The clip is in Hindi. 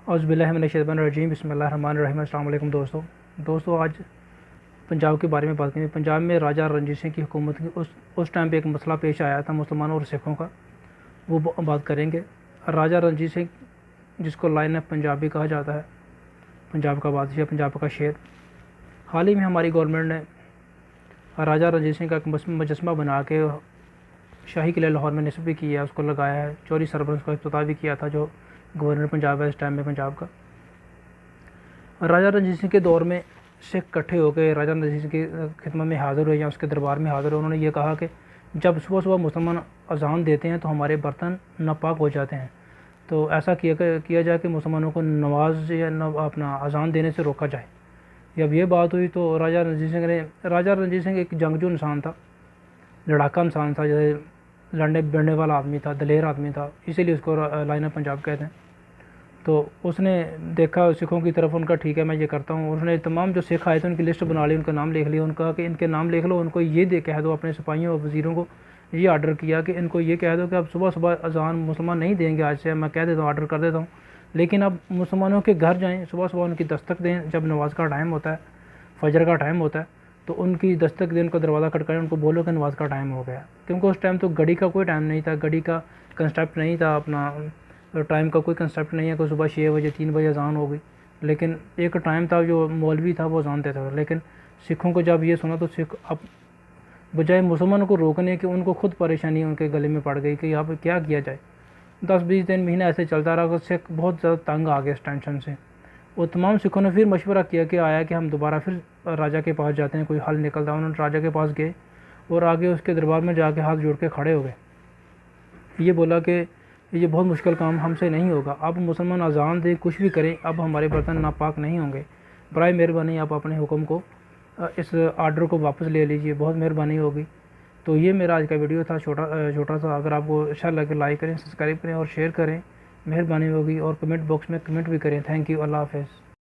औज़ुबिल्लाहि बिस्मिल्लाहिर्रहमानिर्रहीम। अस्सलाम वालेकुम दोस्तों, आज पंजाब के बारे में बात करेंगे। पंजाब में राजा रणजीत सिंह की हुकूमत की उस टाइम पे एक मसला पेश आया था मुसलमानों और सिखों का, वो बात करेंगे। राजा रणजीत सिंह, जिसको लाइन ऑफ पंजाबी कहा जाता है, पंजाब का बादशाह, पंजाब का शेर। हाल ही में हमारी गवर्नमेंट ने राजा रणजीत सिंह का एक मुजस्मा बना के शाही किले लाहौर में नस्ब भी किया है, उसको लगाया है। चौरी सरबंस का इफ्तिताह भी किया था, जो गवर्नर पंजाब है इस टाइम में पंजाब का। राजा रणजीत सिंह के दौर में सिख इकट्ठे होकर राजा रणजीत सिंह की खिदमत में हाज़िर हुए या उसके दरबार में हाज़िर हुए। उन्होंने ये कहा कि जब सुबह सुबह मुसलमान अजान देते हैं तो हमारे बर्तन नापाक हो जाते हैं, तो ऐसा किया जाए कि मुसलमानों को नमाज या अपना अजान देने से रोका जाए। जब ये बात हुई तो राजा रणजीत सिंह एक जंगजू इंसान था, लड़ाका इंसान था, जैसे लड़ने भिड़ने वाला आदमी था, दलेर आदमी था, इसीलिए उसको लाइन ऑफ पंजाब कहते हैं। तो उसने देखा सिखों की तरफ, उनका ठीक है मैं ये करता हूँ। उसने तमाम जो सिख आए थे उनकी लिस्ट बना ली, उनका नाम लिख लिया। उनका कि इनके नाम लिख लो, उनको ये दे कह दो, अपने सिपाहियों और वज़ीरों को ये आर्डर किया कि इनको ये कह दो कि अब सुबह सुबह अजान मुसलमान नहीं देंगे, आज से मैं कह देता हूँ, आर्डर कर देता हूँ। लेकिन अब मुसलमानों के घर जाएँ, सुबह सुबह उनकी दस्तक दें, जब नमाज का टाइम होता है, फजर का टाइम होता है, तो उनकी दस्तक दें, उनको दरवाज़ा खटकाएं, उनको बोलो कि नमाज का टाइम हो गया। क्योंकि उस टाइम तो घड़ी का कोई टाइम नहीं था, घड़ी का कंसेप्ट नहीं था, अपना टाइम का कोई कंसेप्ट नहीं है कि सुबह 6 बजे 3 बजे अजान हो गई। लेकिन एक टाइम था, जो मौलवी था वो अजान देता था। लेकिन सिखों को जब ये सुना तो सिख अब बजाय मुसलमानों को रोकने के, उनको खुद परेशानी उनके गले में पड़ गई कि यहाँ पर क्या किया जाए। 10-20 दिन महीना ऐसे चलता रहा, सिख बहुत ज़्यादा तंग आ गए इस टेंशन से। और तमाम सिखों ने फिर मशवरा किया कि आया कि हम दोबारा फिर राजा के पास जाते हैं, कोई हल निकलता है। उन्होंने राजा के पास गए और आगे उसके दरबार में जाके हाथ जोड़ के खड़े हो गए। ये बोला कि ये बहुत मुश्किल काम हमसे नहीं होगा, अब मुसलमान अजान दें, कुछ भी करें, अब हमारे बर्तन नापाक नहीं होंगे। बराए मेहरबानी आप अपने हुक्म को, इस आर्डर को वापस ले लीजिए, बहुत मेहरबानी होगी। तो ये मेरा आज का वीडियो था, छोटा सा। अगर आपको अच्छा लगे लाइक करें, सब्सक्राइब करें और शेयर करें, मेहरबानी होगी। और कमेंट बॉक्स में कमेंट भी करें। Thank you. अल्लाह हाफ़िज़।